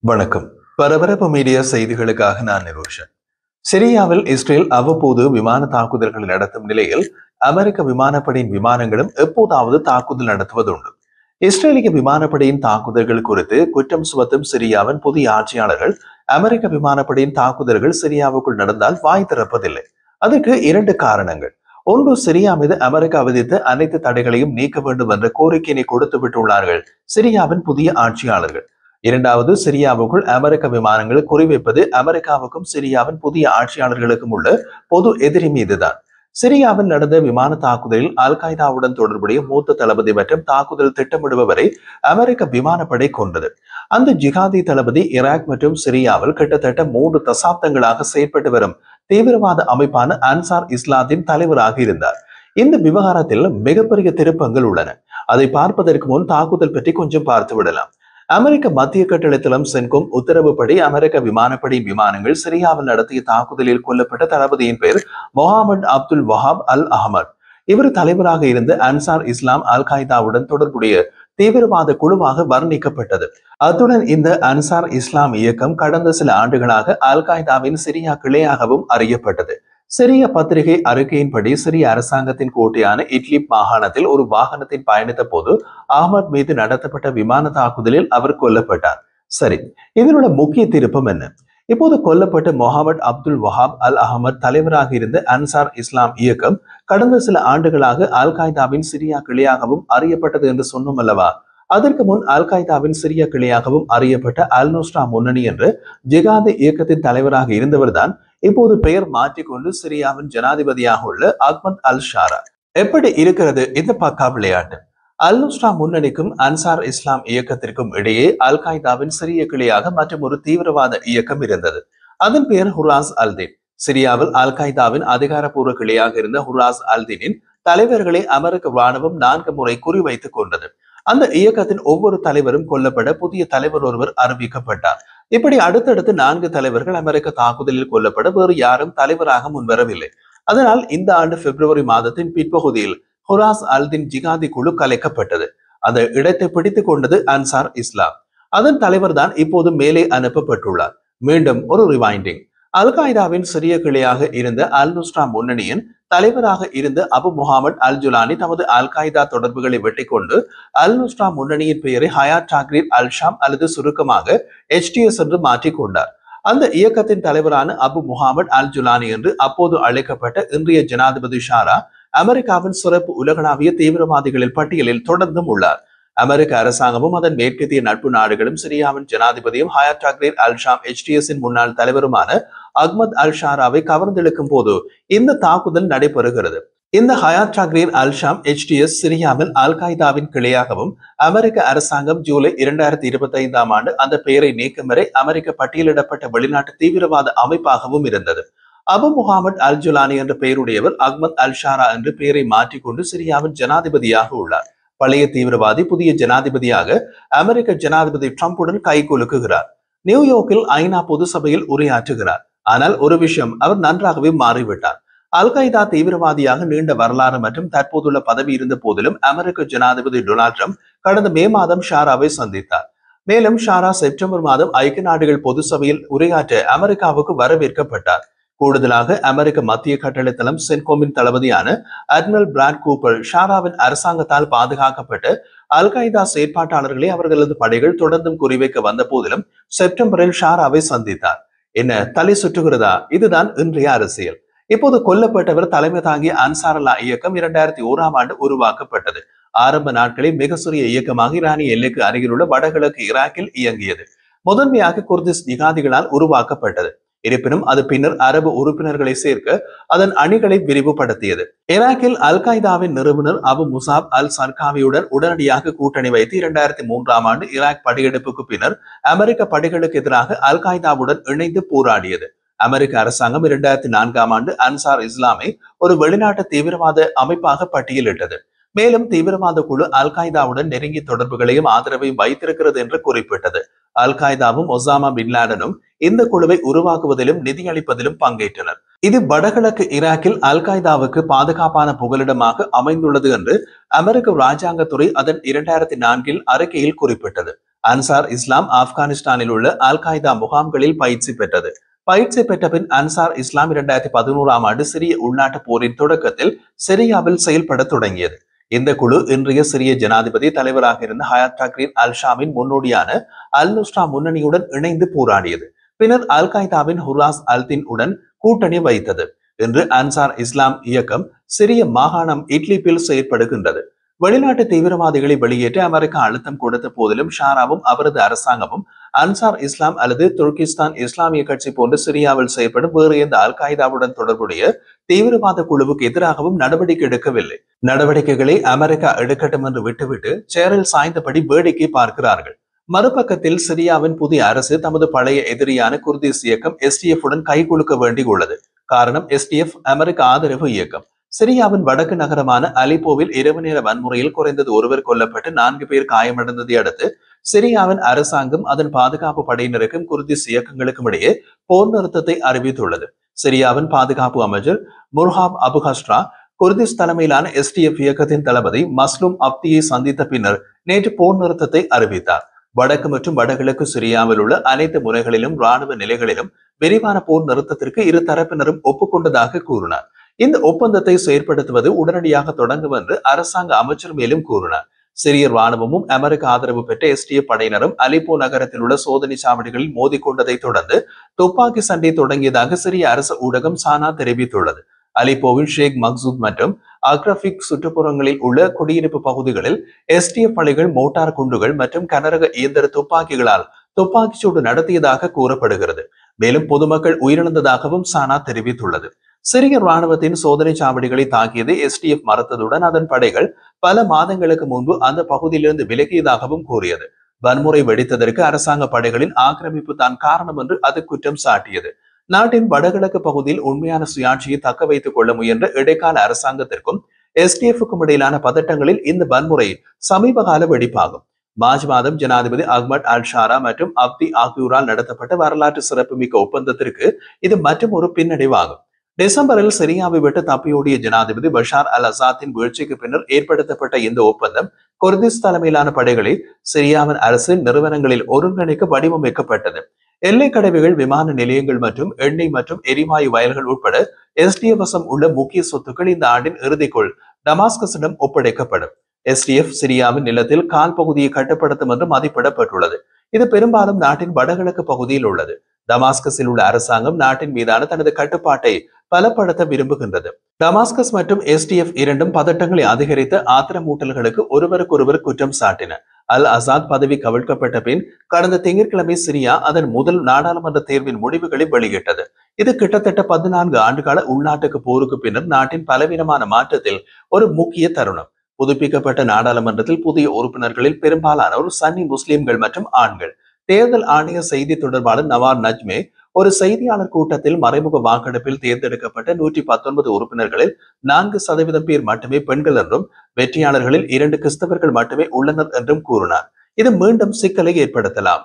வணக்கம். பரபரப்பு மீடியா செய்திகளுக்காக நான் நிரோஷன். சிரியாவில் இஸ்ரேல் அவ்வப்போது விமான தாக்குதல்களை நடத்தும் நிலையில் அமெரிக்க விமானப்படையின் விமானங்களும் எப்போதாவது தாக்குதல் நடத்துவதுண்டு. இஸ்ரேலிய விமானப்படையின் தாக்குதல்கள் குறித்து குற்றம் சுமத்தும் சிரியாவின் புதிய ஆட்சியாளர்கள் அமெரிக்க விமானப்படையின் தாக்குதல்கள் சிரியாவுக்குள் நடந்தால் வாய் திறப்பதில்லை. அதற்கு இரண்டு காரணங்கள். ஒன்று, சிரியா மீது அமெரிக்கா விதித்த அனைத்து தடைகளையும் நீக்க வேண்டும் என்ற கோரிக்கையினை கொடுத்து விட்டுள்ளார்கள் சிரியாவின் புதிய ஆட்சியாளர்கள். இரண்டாவது, சிரியாவுக்குள் அமெரிக்க விமானங்கள் குறிவைப்பது அமெரிக்காவுக்கும் சிரியாவின் புதிய ஆட்சியாளர்களுக்கும் உள்ள பொது எதிரி மீதுதான். சிரியாவில் நடந்த விமான தாக்குதலில் அல் qaedaவுடன் தொடர்புடைய மூத்த தளபதி மற்றும் தாக்குதல் திட்டமிடுபவரை அமெரிக்க விமானப்படை கொண்டது. அந்த ஜிகாதி தளபதி ஈராக் மற்றும் சிரியாவில் கிட்டத்தட்ட 3 தசாப்தங்களாக செயற்பட்டு வரும் தீவிரவாத அமைப்பான அன்சார் இஸ்லாத்தின் தலைவராக இருந்தார். இந்த விவகாரத்தில் மிகப்பெரிய திருப்பங்கள் உள்ளன. அதை பார்ப்பதற்கு முன் தாக்குதல் பற்றி கொஞ்சம் பார்த்து விடலாம். அமெரிக்க மத்திய கட்டளத்தளம் சென்கோம் உத்தரவுப்படி அமெரிக்க விமானப்படை விமானங்கள் சிரியாவில் நடத்திய தாக்குதலில் கொல்லப்பட்ட தளபதியின் பெயர் மொஹாமட் அப்துல் வஹாப் அல் அஹமத். இவர் தலைவராக இருந்த அன்சார் இஸ்லாம் அல் qaedaவுடன் தொடர்புடைய தீவிரவாத குழுவாக வர்ணிக்கப்பட்டது. அத்துடன் இந்த அன்சார் இஸ்லாம் இயக்கம் கடந்த சில ஆண்டுகளாக அல் qaedaவின் சிரியா கிளையாகவும் அறியப்பட்டது. சிரிய பத்திரிகை அறிக்கையின்படி சிரிய அரசாங்கத்தின் கோட்டையான இட்லிப் மாகாணத்தில் ஒரு வாகனத்தில் பயணித்த போது அஹமத் மீது நடத்தப்பட்ட விமான தாக்குதலில் அவர் கொல்லப்பட்டார். சரி, இதனுள்ள முக்கிய திருப்பம் என்ன? இப்போது கொல்லப்பட்ட மொஹாமட் அப்துல் வஹாப் அல் அஹமத் தலைவராக இருந்த அன்சார் இஸ்லாம் இயக்கம் கடந்த சில ஆண்டுகளாக அல் qaedaவின் சிரியா கிளையாகவும் அறியப்பட்டது என்று சொன்னோம் அல்லவா? அதற்கு முன் அல் qaedaவின் சிரிய கிளையாகவும் அறியப்பட்ட அல் நுஸ்ரா முன்னணி என்ற ஜிகாதி இயக்கத்தின் தலைவராக இருந்தவர்தான் இப்போது பெயர் மாற்றிக்கொண்டு சிரியாவின் ஜனாதிபதியாக உள்ள அஹ்மத் அல் ஷாரா. எப்படி இருக்கிறது இந்த பக்கா விளையாட்டு? அல் நுஸ்ரா முன்னணிக்கும் அன்சார் இஸ்லாம் இயக்கத்திற்கும் இடையே அல் qaedaவின் சிறிய கிளையாக மற்றும் ஒரு தீவிரவாத இயக்கம் இருந்தது. அதன் பெயர் ஹுராஸ் அல்தீன். சிரியாவில் அல் qaedaவின் அதிகாரப்பூர்வ கிளையாக இருந்த ஹுராஸ் அல்தீனின் தலைவர்களை அமெரிக்க ராணுவம் 4 முறை குறிவைத்துக் கொண்டது. அந்த இயக்கத்தின் ஒவ்வொரு தலைவரும் கொல்லப்பட புதிய தலைவர் ஒருவர் அறிவிக்கப்பட்டார். இப்படி அடுத்தடுத்து 4 தலைவர்கள் அமெரிக்க தாக்குதலில் கொல்லப்பட வேறு யாரும் தலைவராக முன்வரவில்லை. அதனால் இந்த ஆண்டு பிப்ரவரி மாதத்தின் பிற்பகுதியில் ஹுராஸ் அல்தீன் ஜிகாதி குழு கலைக்கப்பட்டது. அந்த இடத்தை பிடித்துக் கொண்டது அன்சார் இஸ்லாம். அதன் தலைவர் தான் இப்போது மேலே அனுப்பப்பட்டுள்ளார். மீண்டும் ஒரு ரிவைண்டிங். அல் qaedaவின் சிறிய கிளையாக இருந்த அல் நுஸ்ரா முன்னணியின் தலைவராக இருந்த அபு முஹம்மது அல் ஜுலானி தமது அல் qaeda தொடர்புகளை வெட்டிக் கொண்டு அல் நுஸ்ரா முன்னணியின் பெயரை ஹயாத் டாக்ரீர் அல் ஷாம் அல்லது சுருக்கமாக HTS என்று மாற்றிக் கொண்டார். அந்த இயக்கத்தின் தலைவரான அபு முஹம்மது அல் ஜுலானி என்று அப்போது அழைக்கப்பட்ட இன்றைய ஜனாதிபதி ஷாரா அமெரிக்காவின் சிறப்பு உலகளாவிய தீவிரவாதிகளில் பட்டியலில் தொடர்ந்தும் உள்ளார். அமெரிக்க அரசாங்கமும் அதன் மேற்கத்திய நட்பு நாடுகளும் சிரியாவின் ஜனாதிபதியும் ஹயாத் டாக்ரீர் அல் ஷாம் HTS-இன் முன்னாள் தலைவருமான அஹ்மத் அல் ஷாராவை கவர்ந்தெழுக்கும் போது இந்த தாக்குதல் நடைபெறுகிறது. இந்த ஹயாத் டாக்ரீர் அல் ஷாம் HTS சிரியாவில் அல் qaedaவின் கிளையாகவும் அமெரிக்க அரசாங்கம் ஜூலை 2025ஆம் ஆண்டு அந்த பெயரை நீக்கும் வரை அமெரிக்க பட்டியலிடப்பட்ட வெளிநாட்டு தீவிரவாத அமைப்பாகவும் இருந்தது. அபு முஹம்மது அல் ஜுலானி என்ற பெயருடையவர் அஹ்மத் அல் ஷாரா என்று பெயரை மாற்றிக்கொண்டு சிரியாவின் ஜனாதிபதியாக உள்ளார். பழைய தீவிரவாதி புதிய ஜனாதிபதியாக அமெரிக்க ஜனாதிபதி ட்ரம்புடன் கைகுலுக்குகிறார். நியூயார்க்கில் ஐநா பொது சபையில் உரையாற்றுகிறார். ஆனால் ஒரு விஷயம், அவர் நன்றாகவே மாறிவிட்டார். அல் qaeda தீவிரவாதியாக நீண்ட வரலாறு மற்றும் தற்போதுள்ள பதவி இருந்த போதிலும் அமெரிக்க ஜனாதிபதி டொனால்ட் ட்ரம்ப் கடந்த மே மாதம் ஷாராவை சந்தித்தார். மேலும் ஷாரா செப்டம்பர் மாதம் ஐக்கிய நாடுகள் பொது சபையில் உரையாற்ற அமெரிக்காவுக்கு வரவேற்கப்பட்டார். கூடுதலாக அமெரிக்க மத்திய கட்டளைத்தளம் சென்கோமின் தளபதியான அட்மிரல் பிராட் கூப்பர் ஷாராவின் அரசாங்கத்தால் பாதுகாக்கப்பட்ட அல் qaeda செயற்பாட்டாளர்களை அவர்களது படைகள் தொடர்ந்தும் குறிவைக்க வந்த போதிலும் செப்டம்பரில் ஷாராவை சந்தித்தார். என்ன தலை சுற்றுகிறதா? இதுதான் இன்றைய அரசியல். இப்போது கொல்லப்பட்டவர் தலைமை தாங்கிய அன்சார் அல்லா இயக்கம் 2001ஆம் ஆண்டு உருவாக்கப்பட்டது. ஆரம்ப நாட்களில் மிக சிறிய இயக்கமாக ஈரானிய எல்லைக்கு அருகிலுள்ள வடகிழக்கு ஈராக்கில் இயங்கியது. முதன்மையாக குர்திஸ் ஜிகாதிகளால் உருவாக்கப்பட்டது. இருப்பினும் அது பின்னர் அரபு உறுப்பினர்களை சேர்க்க அதன் அணிகளை விரிவுபடுத்தியது. ஈராக்கில் அல் qaedaவின் நிறுவனர் அபு முசாப் அல் சர்காவியுடன் உடனடியாக கூட்டணி வைத்து 2003ஆம் ஆண்டு ஈராக் படையெடுப்புக்கு பின்னர் அமெரிக்க படைகளுக்கு எதிராக அல் qaedaவுடன் இணைந்து போராடியது. அமெரிக்க அரசாங்கம் 2004ஆம் ஆண்டு அன்சார் இஸ்லாமை ஒரு வெளிநாட்டு தீவிரவாத அமைப்பாக பட்டியலிட்டது. மேலும் தீவிரவாத குழு அல் qaedaவுடன் நெருங்கிய தொடர்புகளையும் ஆதரவையும் வைத்திருக்கிறது என்று குறிப்பிட்டது. அல் qaedaவும் ஒசாமா பின் லாடனும் இந்த குழுவை உருவாக்குவதிலும் நிதியளிப்பதிலும் பங்கேற்றனர். இது வடகிழக்கு ஈராக்கில் அல் qaedaவுக்கு பாதுகாப்பான புகலிடமாக அமைந்துள்ளது என்று அமெரிக்க ராஜாங்கத்துறை அதன் 2004 அறிக்கையில் குறிப்பிட்டது. அன்சார் இஸ்லாம் ஆப்கானிஸ்தானில் உள்ள அல் காய்தா முகாம்களில் பயிற்சி பெற்றது. பயிற்சி பெற்ற பின் அன்சார் இஸ்லாம் 2011ஆம் ஆண்டு சிரிய உள்நாட்டு போரின் தொடக்கத்தில் சிரியாவில் செயல்பட தொடங்கியது. இந்த குழு இன்றைய சிரிய ஜனாதிபதி தலைவராக இருந்த ஹயாத் தக்ரீர் அல் ஷாமின் முன்னோடியான அல் நுஸ்ரா முன்னணியுடன் இணைந்து போராடியது. பின்னர் அல் காய்தாவின் ஹுராஸ் அல்தின் உடன் கூட்டணி வைத்தது. இன்று அன்சார் இஸ்லாம் இயக்கம் சிரிய மாகாணம் இட்லிப்பில் செயற்படுகின்றது. வெளிநாட்டு தீவிரவாதிகளை வெளியேற்ற அமெரிக்கா அழுத்தம் கொடுத்த போதிலும் ஷாராவும் அவரது அரசாங்கமும் அன்சார் இஸ்லாம் அல்லது துர்கிஸ்தான் இஸ்லாமிய கட்சி போன்ற சிரியாவில் செயல்படும் வேறு எந்த அல் காய்தாவுடன் தொடர்புடைய தீவிரவாத குழுவுக்கு எதிராகவும் நடவடிக்கை எடுக்கவில்லை. நடவடிக்கைகளை அமெரிக்கா எடுக்கட்டும் என்று விட்டுவிட்டு சேரில் சாய்ந்தபடி வேடிக்கை பார்க்கிறார்கள். மறுபக்கத்தில் சிரியாவின் புதிய அரசு தமது பழைய எதிரியான குர்திஸ் இயக்கம் SDF உடன் கைகுலுக்க வேண்டியுள்ளது. காரணம், SDF அமெரிக்க ஆதரவு இயக்கம். சிரியாவின் வடக்கு நகரமான அலிப்போவில் இரவு நேர வன்முறையில் குறைந்தது ஒருவர் கொல்லப்பட்டு 4 பேர் காயமடைந்ததை அடுத்து சிரியாவின் அரசாங்கம் அதன் பாதுகாப்பு படையினருக்கும் குர்திஸ் இயக்கங்களுக்கும் இடையே போர் நிறுத்தத்தை அறிவித்துள்ளது. சிரியாவின் பாதுகாப்பு அமைச்சர் முர்ஹாப் அபு ஹஸ்ரா குர்திஸ் தலைமையிலான SDF இயக்கத்தின் தளபதி மஸ்லூம் அப்தியை சந்தித்த பின்னர் நேற்று போர் நிறுத்தத்தை அறிவித்தார். வடக்கு மற்றும் வடகிழக்கு சிரியாவில் உள்ள அனைத்து முனைகளிலும் ராணுவ நிலைகளிலும் விரிவான போர் நிறுத்தத்திற்கு இரு தரப்பினரும் ஒப்புக்கொண்டதாக கூறினார். இந்த ஒப்பந்தத்தை செயற்படுத்துவது உடனடியாக தொடங்கும் என்று அரசாங்க அமைச்சர் மேலும் கூறினார். சிரிய ராணுவமும் அமெரிக்க ஆதரவு பெற்ற SDF படையினரும் அலிப்போ நகரத்தில் உள்ள சோதனை சாவடிகளில் மோதிக்கொண்டதை தொடர்ந்து துப்பாக்கி சண்டை தொடங்கியதாக சிரிய அரசு ஊடகம் சானா தெரிவித்துள்ளது. அலிப்போவில் ஷேக் மக்சூத் மற்றும் அக்ரபிக் சுற்றுப்புறங்களில் உள்ள குடியிருப்பு பகுதிகளில் SDF படைகள் மோட்டார் குண்டுகள் மற்றும் கனரக இயந்திர துப்பாக்கிகளால் துப்பாக்கிச்சூடு நடத்தியதாக கூறப்படுகிறது. மேலும் பொதுமக்கள் உயிரிழந்ததாகவும் சானா தெரிவித்துள்ளது. சிரிய ராணுவத்தின் சோதனை சாவடிகளை தாக்கியது SDF மறுத்ததுடன் அதன் படைகள் பல மாதங்களுக்கு முன்பு அந்த பகுதியிலிருந்து விலகியதாகவும் கூறியது. வன்முறை வெடித்ததற்கு அரசாங்க படைகளின் ஆக்கிரமிப்பு தான் காரணம் என்று அது குற்றம் சாட்டியது. நாட்டின் வடகிழக்கு பகுதியில் உண்மையான சுயாட்சியை தக்க வைத்துக் கொள்ள முயன்ற இடைக்கால அரசாங்கத்திற்கும் SDF-க்கும் இடையிலான பதட்டங்களில் இந்த வன்முறை சமீபகால வெடிப்பாகும். மார்ச் மாதம் ஜனாதிபதி அஹ்மத் அல் ஷாரா மற்றும் அப்தி ஆகியோரால் நடத்தப்பட்ட வரலாற்று சிறப்புமிக்க ஒப்பந்தத்திற்கு இது மற்றும் ஒரு பின்னடைவாகும். டிசம்பரில் சிரியாவை விட்டு தப்பியோடிய ஜனாதிபதி பஷார் அல் அசாத்தின் வீழ்ச்சிக்கு பின்னர் ஏற்படுத்தப்பட்ட இந்த ஒப்பந்தம் குர்திஸ் தலைமையிலான படைகளை சிரியாவின் அரசு நிறுவனங்களில் ஒருங்கிணைக்க வடிவமைக்கப்பட்டது. எல்லை கடவைகள், விமான நிலையங்கள் மற்றும் எண்ணெய் மற்றும் எரிவாயு வயல்கள் உட்பட SDF வசம் உள்ள முக்கிய சொத்துக்கள் இந்த ஆண்டின் இறுதிக்குள் டமாஸ்கஸிடம் ஒப்படைக்கப்படும். SDF சிரியாவின் நிலத்தில் கால் பகுதியை கட்டுப்படுத்தும் என்று மதிப்பிடப்பட்டுள்ளது. இது பெரும்பாலும் நாட்டின் வடகிழக்கு பகுதியில் உள்ளது. டமாஸ்கஸில் உள்ள அரசாங்கம் நாட்டின் மீதான தனது கட்டுப்பாட்டை பலப்படுத்த விரும்புகின்றது. டமாஸ்கஸ் மற்றும் SDF இரண்டும் பதட்டங்களை அதிகரித்த ஆத்திரமூட்டல்களுக்கு ஒருவருக்கொருவர் குற்றம் சாட்டின. அல் அசாத் பதவி கவிழ்க்கப்பட்ட பின் கடந்த திங்கட்கிழமை சிரியா அதன் முதல் நாடாளுமன்ற தேர்வின் முடிவுகளை வெளியிட்டது. இது கிட்டத்தட்ட 14 ஆண்டுகால உள்நாட்டுக்கு போருக்கு பின்னர் நாட்டின் பலவீனமான மாற்றத்தில் ஒரு முக்கிய தருணம். புதுப்பிக்கப்பட்ட நாடாளுமன்றத்தில் புதிய உறுப்பினர்களில் பெரும்பாலானோர் சன்னி முஸ்லிம்கள் மற்றும் ஆண்கள். தேர்தல் ஆணைய செய்தி தொடர்பாளர் நவார் நஜ்மே ஒரு செய்தியாளர் கூட்டத்தில் மறைமுக வாக்கெடுப்பில் தேர்ந்தெடுக்கப்பட்ட 119 உறுப்பினர்களில் 4% பேர் மட்டுமே பெண்கள் என்றும் வெற்றியாளர்களில் 2 கிறிஸ்தவர்கள் மட்டுமே உள்ளனர் என்றும் கூறினார். இது மீண்டும் சிக்கலை ஏற்படுத்தலாம்.